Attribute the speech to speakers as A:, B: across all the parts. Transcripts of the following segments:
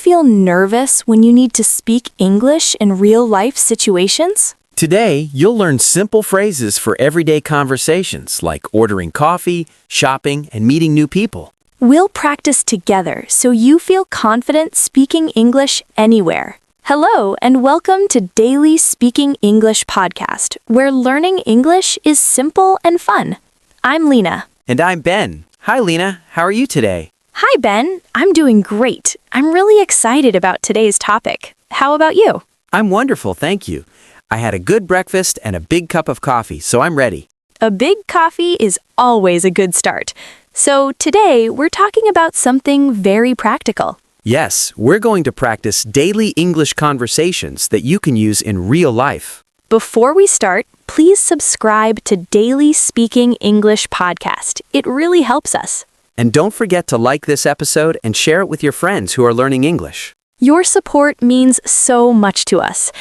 A: feel nervous when you need to speak English in real-life situations?
B: Today, you'll learn simple phrases for everyday conversations like ordering coffee, shopping, and meeting new people.
A: We'll practice together so you feel confident speaking English anywhere. Hello, and welcome to Daily Speaking English podcast, where learning English is simple and fun. I'm Lena.
B: And I'm Ben. Hi, Lena. How are you today?
A: Hi, Ben. I'm doing great. I'm really excited about today's topic. How about you?
B: I'm wonderful, thank you. I had a good breakfast and a big cup of coffee, so I'm ready.
A: A big coffee is always a good start. So today, we're talking about something very practical.
B: Yes, we're going to practice daily English conversations that you can use in real life.
A: Before we start, please subscribe to Daily Speaking English podcast. It really helps us.
B: And don't forget to like this episode and share it with your friends who are learning English.
A: Your support means so much to us.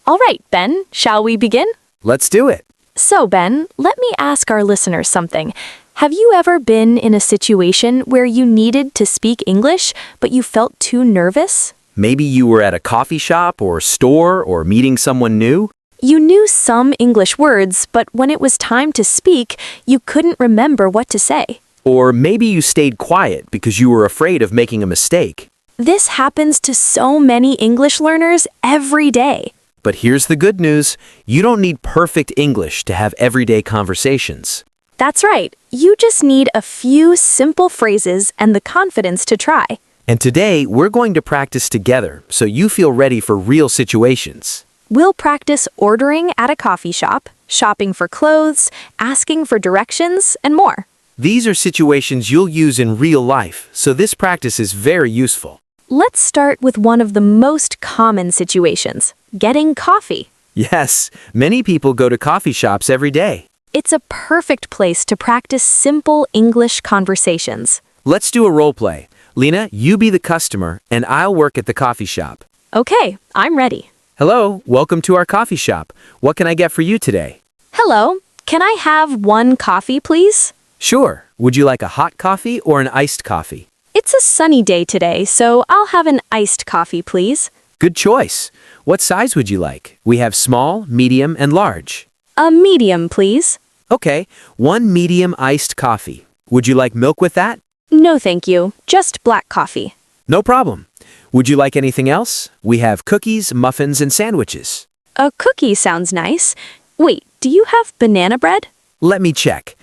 A: All right, Ben, shall we begin?
B: Let's do it.
A: So, Ben, let me ask our listeners something. Have you ever been in a situation where you needed to speak English, but you felt too nervous?
B: Maybe you were at a coffee shop or store or meeting someone new.
A: You knew some English words, but when it was time to speak, you couldn't remember what to say.
B: Or maybe you stayed quiet because you were afraid of making a mistake.
A: This happens to so many English learners every day.
B: But here's the good news. You don't need perfect English to have everyday conversations.
A: That's right. You just need a few simple phrases and the confidence to try.
B: And today, we're going to practice together so you feel ready for real situations.
A: We'll practice ordering at a coffee shop, shopping for clothes, asking for directions, and more.
B: These are situations you'll use in real life, so this practice is very useful.
A: Let's start with one of the most common situations, getting coffee.
B: Yes, many people go to coffee shops every day.
A: It's a perfect place to practice simple English conversations.
B: Let's do a role play. Lena, you be the customer, and I'll work at the coffee shop.
A: Okay, I'm ready.
B: Hello, welcome to our coffee shop. What can I get for you today?
A: Hello, can I have one coffee, please?
B: Sure. Would you like a hot coffee or an iced coffee?
A: It's a sunny day today, so I'll have an iced coffee, please.
B: Good choice. What size would you like? We have small, medium, and large.
A: A medium, please.
B: Okay, one medium iced coffee. Would you like milk with that?
A: No, thank you. Just black coffee.
B: No problem. Would you like anything else? We have cookies, muffins, and sandwiches.
A: A cookie sounds nice. Wait, do you have banana bread?
B: Let me check.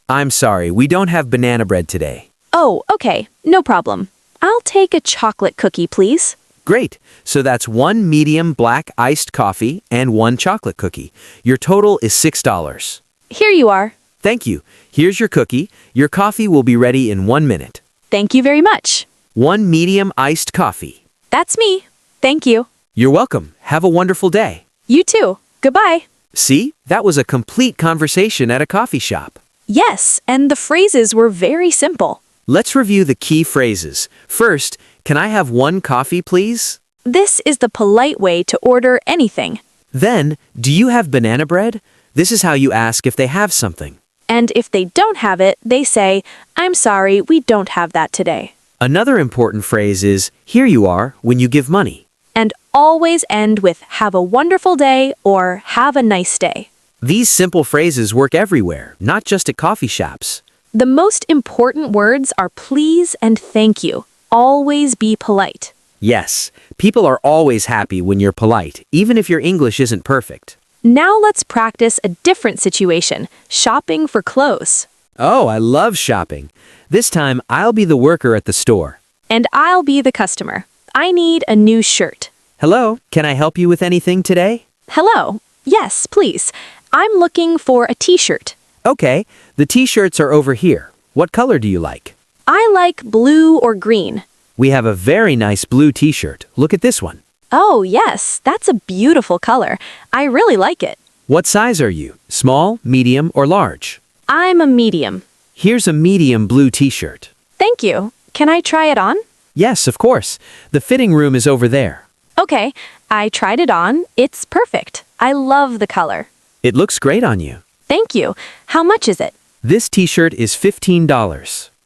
B: I'm sorry, we don't have banana bread today.
A: Oh, okay. No problem. I'll take a chocolate cookie, please.
B: Great. So that's one medium black iced coffee and one chocolate cookie. Your total is $6.
A: Here you are.
B: Thank you. Here's your cookie. Your coffee will be ready in 1 minute.
A: Thank you very much.
B: One medium iced coffee.
A: That's me. Thank you.
B: You're welcome. Have a wonderful day.
A: You too. Goodbye.
B: See, that was a complete conversation at a coffee shop.
A: Yes, and the phrases were very simple.
B: Let's review the key phrases. First, can I have one coffee, please?
A: This is the polite way to order anything.
B: Then, do you have banana bread? This is how you ask if they have something.
A: And if they don't have it, they say, I'm sorry, we don't have that today.
B: Another important phrase is, here you are, when you give money.
A: And always end with have a wonderful day or have a nice day.
B: These simple phrases work everywhere, not just at coffee shops.
A: The most important words are please and thank you. Always be polite.
B: Yes, people are always happy when you're polite, even if your English isn't perfect.
A: Now let's practice a different situation, shopping for clothes.
B: Oh, I love shopping. This time, I'll be the worker at the store.
A: And I'll be the customer. I need a new shirt.
B: Hello, can I help you with anything today?
A: Hello. Yes, please. I'm looking for a t-shirt.
B: Okay, the t-shirts are over here. What color do you like?
A: I like blue or green.
B: We have a very nice blue t-shirt. Look at this one.
A: Oh, yes, that's a beautiful color. I really like it.
B: What size are you? Small, medium, or large?
A: I'm a medium.
B: Here's a medium blue t-shirt.
A: Thank you. Can I try it on?
B: Yes, of course. The fitting room is over there.
A: Okay, I tried it on. It's perfect. I love the color.
B: It looks great on you.
A: Thank you. How much is it?
B: This t-shirt is $15.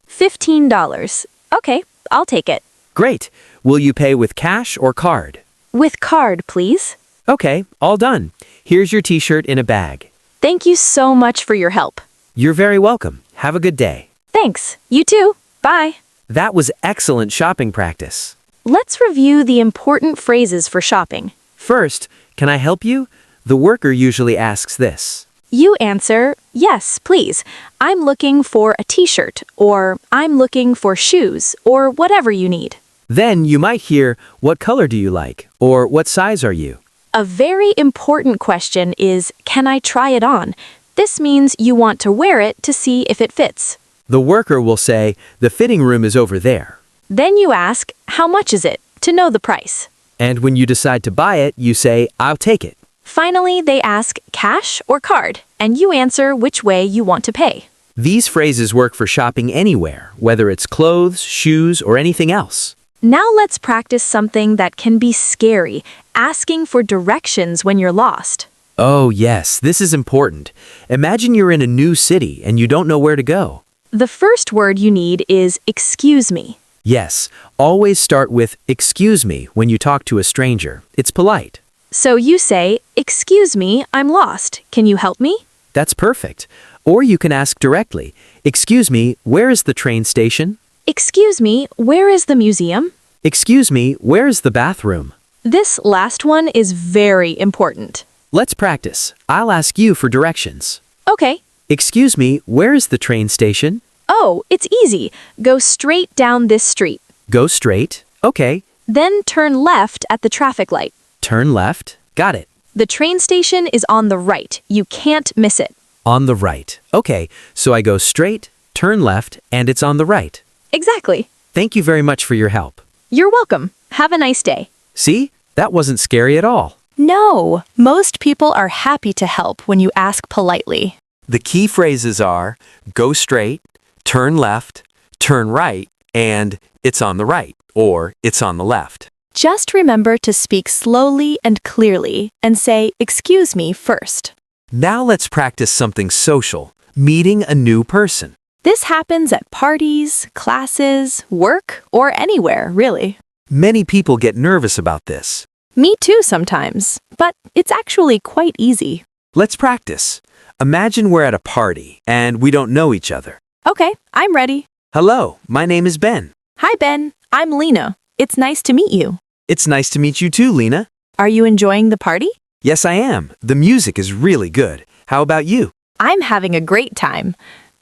A: $15. Okay, I'll take it.
B: Great. Will you pay with cash or card?
A: With card, please.
B: Okay, all done. Here's your t-shirt in a bag.
A: Thank you so much for your help.
B: You're very welcome. Have a good day.
A: Thanks. You too. Bye.
B: That was excellent shopping practice.
A: Let's review the important phrases for shopping.
B: First, can I help you? The worker usually asks this.
A: You answer, yes, please. I'm looking for a t-shirt, or I'm looking for shoes, or whatever you need.
B: Then you might hear, what color do you like? Or what size are you?
A: A very important question is, can I try it on? This means you want to wear it to see if it fits.
B: The worker will say, the fitting room is over there.
A: Then you ask, how much is it, to know the price.
B: And when you decide to buy it, you say, I'll take it.
A: Finally, they ask cash or card, and you answer which way you want to pay.
B: These phrases work for shopping anywhere, whether it's clothes, shoes, or anything else.
A: Now let's practice something that can be scary, asking for directions when you're lost.
B: Oh, yes, this is important. Imagine you're in a new city and you don't know where to go.
A: The first word you need is excuse me.
B: Yes, always start with excuse me when you talk to a stranger. It's polite.
A: So you say, excuse me, I'm lost. Can you help me?
B: That's perfect. Or you can ask directly, excuse me, where is the train station?
A: Excuse me, where is the museum?
B: Excuse me, where is the bathroom?
A: This last one is very important.
B: Let's practice. I'll ask you for directions.
A: Okay.
B: Excuse me, where is the train station?
A: Oh, it's easy. Go straight down this street.
B: Go straight. Okay.
A: Then turn left at the traffic light.
B: Turn left. Got it.
A: The train station is on the right. You can't miss it.
B: On the right. Okay, so I go straight, turn left, and it's on the right.
A: Exactly.
B: Thank you very much for your help.
A: You're welcome. Have a nice day.
B: See? That wasn't scary at all.
A: No, most people are happy to help when you ask politely.
B: The key phrases are go straight, turn left, turn right, and it's on the right, or it's on the left.
A: Just remember to speak slowly and clearly and say, excuse me first.
B: Now let's practice something social, meeting a new person.
A: This happens at parties, classes, work, or anywhere, really.
B: Many people get nervous about this.
A: Me too sometimes, but it's actually quite easy.
B: Let's practice. Imagine we're at a party and we don't know each other.
A: Okay, I'm ready.
B: Hello, my name is Ben.
A: Hi, Ben. I'm Lena. It's nice to meet you.
B: It's nice to meet you too, Lena.
A: Are you enjoying the party?
B: Yes, I am. The music is really good. How about you?
A: I'm having a great time.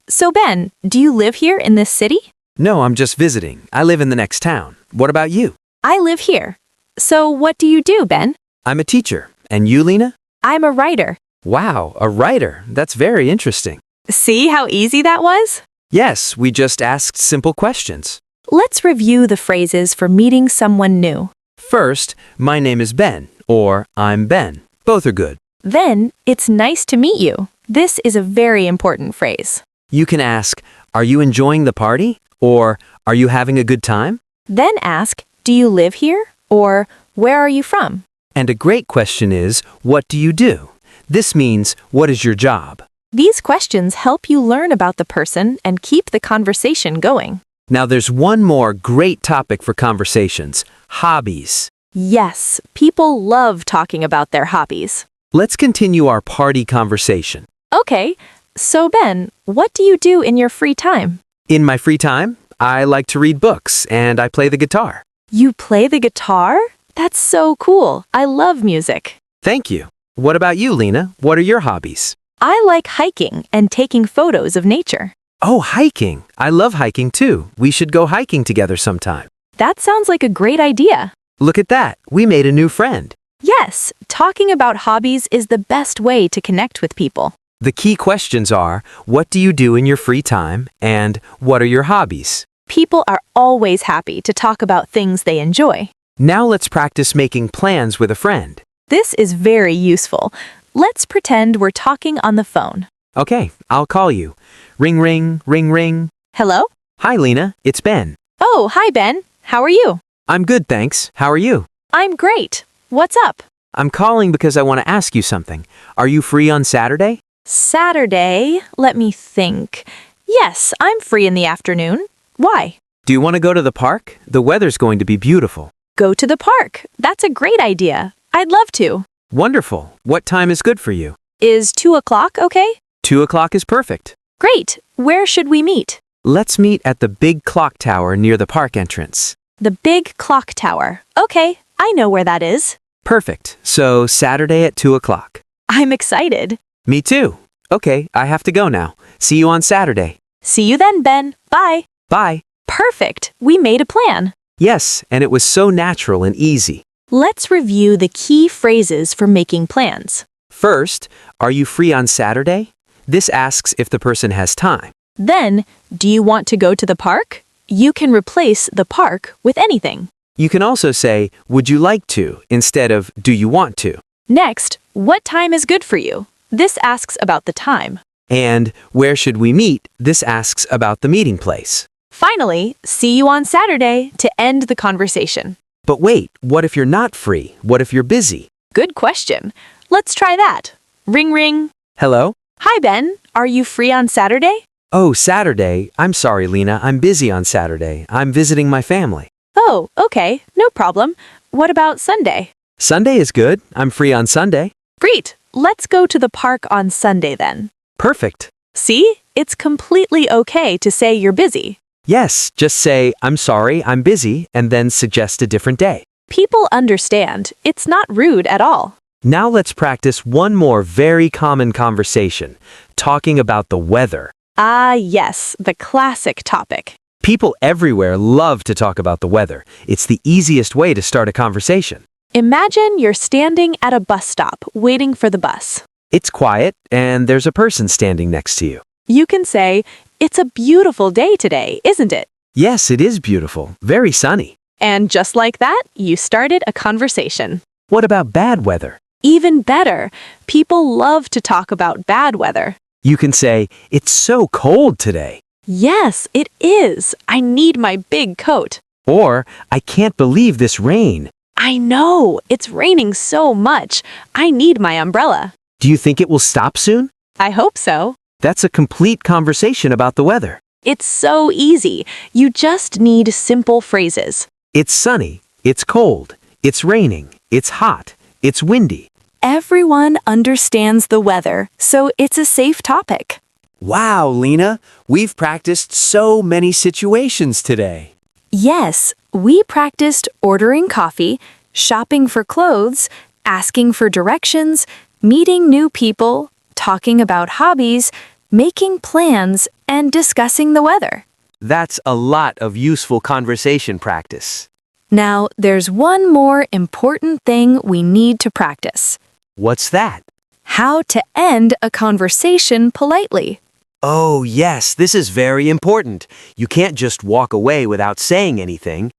A: So, Ben, do you live here in this city?
B: No, I'm just visiting. I live in the next town. What about you?
A: I live here. So, what do you do, Ben?
B: I'm a teacher. And you, Lena?
A: I'm a writer.
B: Wow, a writer. That's very interesting.
A: See how easy that was?
B: Yes, we just asked simple questions.
A: Let's review the phrases for meeting someone new.
B: First, my name is Ben, or I'm Ben. Both are good.
A: Then, it's nice to meet you. This is a very important phrase.
B: You can ask, are you enjoying the party? Or, are you having a good time?
A: Then ask, do you live here? Or, where are you from?
B: And a great question is, what do you do? This means, what is your job?
A: These questions help you learn about the person and keep the conversation going.
B: Now there's one more great topic for conversations, hobbies.
A: Yes, people love talking about their hobbies.
B: Let's continue our party conversation.
A: Okay, so Ben, what do you do in your free time?
B: In my free time, I like to read books and I play the guitar.
A: You play the guitar? That's so cool. I love music.
B: Thank you. What about you, Lena? What are your hobbies?
A: I like hiking and taking photos of nature.
B: Oh, hiking. I love hiking too. We should go hiking together sometime.
A: That sounds like a great idea.
B: Look at that. We made a new friend.
A: Yes, talking about hobbies is the best way to connect with people.
B: The key questions are, what do you do in your free time? And what are your hobbies?
A: People are always happy to talk about things they enjoy.
B: Now let's practice making plans with a friend.
A: This is very useful. Let's pretend we're talking on the phone.
B: Okay, I'll call you. Ring, ring, ring, ring.
A: Hello?
B: Hi, Lena. It's Ben.
A: Oh, hi, Ben. How are you?
B: I'm good, thanks. How are you?
A: I'm great. What's up?
B: I'm calling because I want to ask you something. Are you free on Saturday?
A: Saturday? Let me think. Yes, I'm free in the afternoon. Why?
B: Do you want to go to the park? The weather's going to be beautiful.
A: Go to the park. That's a great idea. I'd love to.
B: Wonderful. What time is good for you?
A: Is 2 o'clock okay?
B: 2 o'clock is perfect.
A: Great. Where should we meet?
B: Let's meet at the big clock tower near the park entrance.
A: The big clock tower. Okay, I know where that is.
B: Perfect. So Saturday at 2 o'clock.
A: I'm excited.
B: Me too. Okay, I have to go now. See you on Saturday.
A: See you then, Ben. Bye.
B: Bye.
A: Perfect. We made a plan.
B: Yes, and it was so natural and easy.
A: Let's review the key phrases for making plans.
B: First, are you free on Saturday? This asks if the person has time.
A: Then, do you want to go to the park? You can replace the park with anything.
B: You can also say, would you like to, instead of do you want to?
A: Next, what time is good for you? This asks about the time.
B: And where should we meet? This asks about the meeting place.
A: Finally, see you on Saturday to end the conversation.
B: But wait, what if you're not free? What if you're busy?
A: Good question. Let's try that. Ring ring.
B: Hello?
A: Hi, Ben. Are you free on Saturday?
B: Oh, Saturday. I'm sorry, Lena. I'm busy on Saturday. I'm visiting my family.
A: Oh, okay. No problem. What about Sunday?
B: Sunday is good. I'm free on Sunday.
A: Great. Let's go to the park on Sunday then.
B: Perfect.
A: See? It's completely okay to say you're busy.
B: Yes, just say, I'm sorry, I'm busy, and then suggest a different day.
A: People understand. It's not rude at all.
B: Now let's practice one more very common conversation, talking about the weather.
A: Ah, yes, the classic topic.
B: People everywhere love to talk about the weather. It's the easiest way to start a conversation.
A: Imagine you're standing at a bus stop waiting for the bus.
B: It's quiet, and there's a person standing next to you.
A: You can say, it's a beautiful day today, isn't it?
B: Yes, it is beautiful. Very sunny.
A: And just like that, you started a conversation.
B: What about bad weather?
A: Even better, people love to talk about bad weather.
B: You can say, it's so cold today.
A: Yes, it is. I need my big coat.
B: Or, I can't believe this rain.
A: I know, it's raining so much. I need my umbrella.
B: Do you think it will stop soon?
A: I hope so.
B: That's a complete conversation about the weather.
A: It's so easy. You just need simple phrases.
B: It's sunny. It's cold. It's raining. It's hot. It's windy.
A: Everyone understands the weather, so it's a safe topic.
B: Wow, Lena, we've practiced so many situations today.
A: Yes, we practiced ordering coffee, shopping for clothes, asking for directions, meeting new people, talking about hobbies, making plans, and discussing the weather.
B: That's a lot of useful conversation practice.
A: Now, there's one more important thing we need to practice.
B: What's that?
A: How to end a conversation politely.
B: Oh, yes, this is very important. You can't just walk away without saying anything.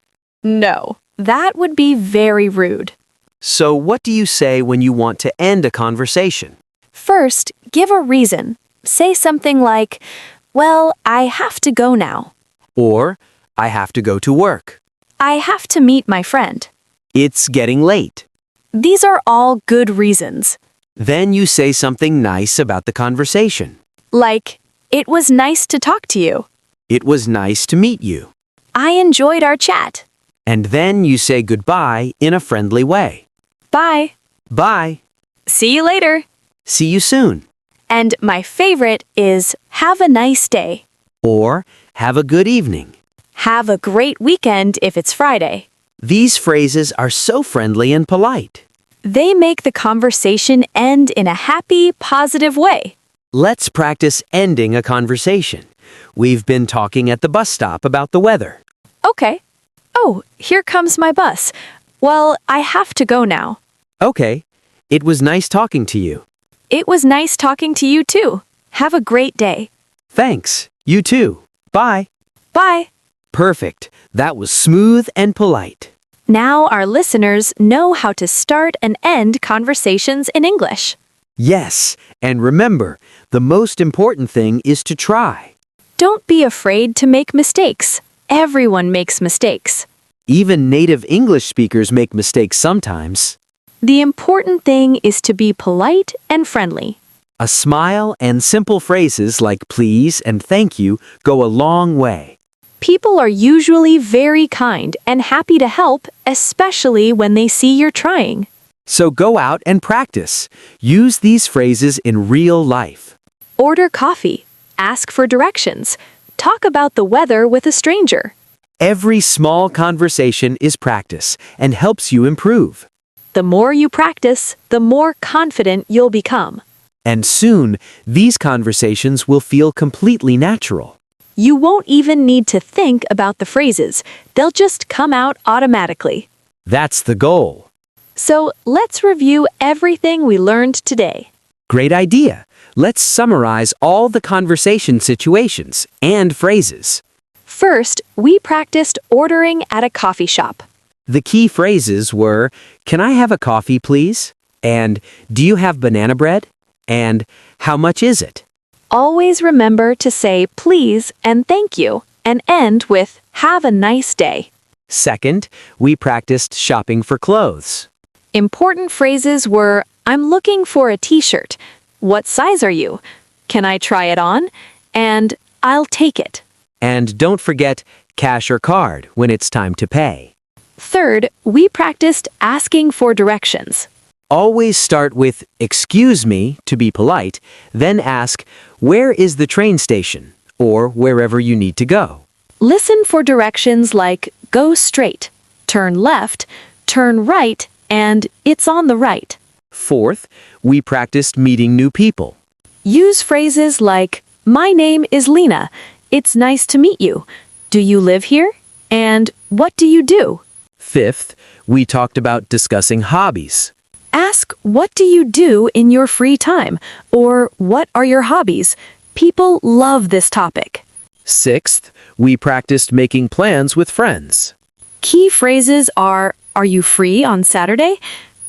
A: No, that would be very rude.
B: So what do you say when you want to end a conversation?
A: First, give a reason. Say something like, well, I have to go now.
B: Or, I have to go to work.
A: I have to meet my friend.
B: It's getting late.
A: These are all good reasons.
B: Then you say something nice about the conversation.
A: Like, it was nice to talk to you.
B: It was nice to meet you.
A: I enjoyed our chat.
B: And then you say goodbye in a friendly way.
A: Bye.
B: Bye.
A: See you later.
B: See you soon.
A: And my favorite is have a nice day.
B: Or have a good evening.
A: Have a great weekend if it's Friday.
B: These phrases are so friendly and polite.
A: They make the conversation end in a happy, positive way.
B: Let's practice ending a conversation. We've been talking at the bus stop about the weather.
A: Okay. Oh, here comes my bus. Well, I have to go now.
B: Okay. It was nice talking to you.
A: It was nice talking to you too. Have a great day.
B: Thanks. You too. Bye.
A: Bye.
B: Perfect. That was smooth and polite.
A: Now our listeners know how to start and end conversations in English.
B: Yes, and remember, the most important thing is to try.
A: Don't be afraid to make mistakes. Everyone makes mistakes.
B: Even native English speakers make mistakes sometimes.
A: The important thing is to be polite and friendly.
B: A smile and simple phrases like please and thank you go a long way.
A: People are usually very kind and happy to help, especially when they see you're trying.
B: So go out and practice. Use these phrases in real life.
A: Order coffee. Ask for directions. Talk about the weather with a stranger.
B: Every small conversation is practice and helps you improve.
A: The more you practice, the more confident you'll become.
B: And soon, these conversations will feel completely natural.
A: You won't even need to think about the phrases. They'll just come out automatically.
B: That's the goal.
A: So let's review everything we learned today.
B: Great idea. Let's summarize all the conversation situations and phrases.
A: First, we practiced ordering at a coffee shop.
B: The key phrases were, "Can I have a coffee, please?" And "Do you have banana bread?" And "How much is it?"
A: Always remember to say please and thank you, and end with have a nice day.
B: Second, we practiced shopping for clothes.
A: Important phrases were, I'm looking for a t-shirt. What size are you? Can I try it on? And I'll take it.
B: And don't forget cash or card when it's time to pay.
A: Third, we practiced asking for directions.
B: Always start with "excuse me" to be polite, then ask, "Where is the train station?" or wherever you need to go.
A: Listen for directions like go straight, turn left, turn right, and it's on the right.
B: Fourth, we practiced meeting new people.
A: Use phrases like, my name is Lena. It's nice to meet you. Do you live here? And what do you do?
B: Fifth, we talked about discussing hobbies.
A: Ask, what do you do in your free time? Or what are your hobbies? People love this topic.
B: Sixth, we practiced making plans with friends.
A: Key phrases are you free on Saturday?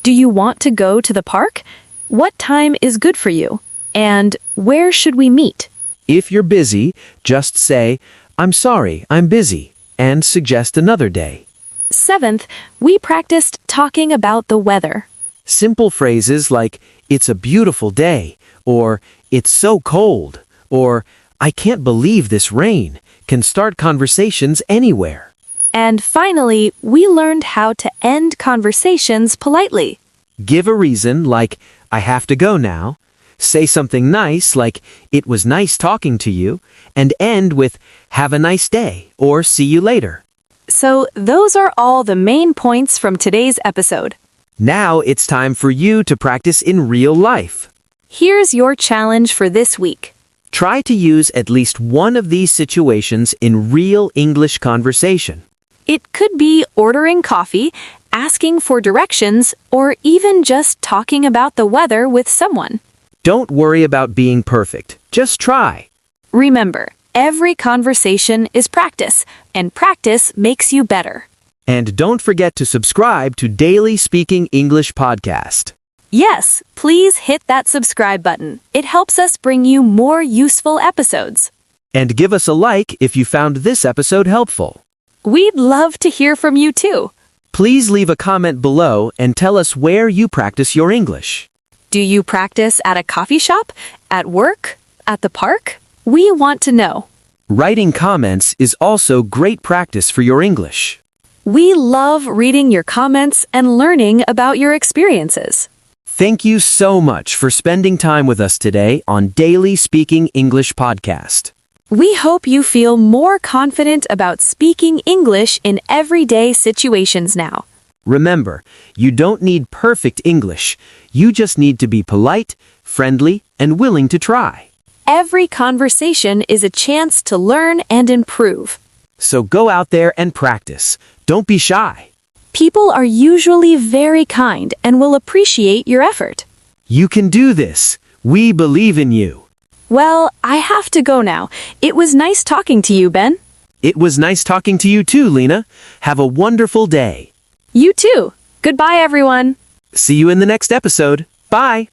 A: Do you want to go to the park? What time is good for you? And where should we meet?
B: If you're busy, just say, "I'm sorry, I'm busy," and suggest another day.
A: Seventh, we practiced talking about the weather.
B: Simple phrases like, "It's a beautiful day," or "It's so cold," or "I can't believe this rain," can start conversations anywhere.
A: And finally, we learned how to end conversations politely.
B: Give a reason like, "I have to go now." Say something nice like, "It was nice talking to you," and end with, "Have a nice day," or "See you later."
A: So those are all the main points from today's episode.
B: Now it's time for you to practice in real life.
A: Here's your challenge for this week.
B: Try to use at least one of these situations in real English conversation.
A: It could be ordering coffee, asking for directions, or even just talking about the weather with someone.
B: Don't worry about being perfect. Just try.
A: Remember, every conversation is practice, and practice makes you better.
B: And don't forget to subscribe to Daily Speaking English Podcast.
A: Yes, please hit that subscribe button. It helps us bring you more useful episodes.
B: And give us a like if you found this episode helpful.
A: We'd love to hear from you too.
B: Please leave a comment below and tell us where you practice your English.
A: Do you practice at a coffee shop? At work? At the park? We want to know.
B: Writing comments is also great practice for your English.
A: We love reading your comments and learning about your experiences.
B: Thank you so much for spending time with us today on Daily Speaking English Podcast.
A: We hope you feel more confident about speaking English in everyday situations now.
B: Remember, you don't need perfect English. You just need to be polite, friendly, and willing to try.
A: Every conversation is a chance to learn and improve.
B: So go out there and practice. Don't be shy.
A: People are usually very kind and will appreciate your effort.
B: You can do this. We believe in you.
A: Well, I have to go now. It was nice talking to you, Ben.
B: It was nice talking to you too, Lena. Have a wonderful day.
A: You too. Goodbye, everyone.
B: See you in the next episode. Bye.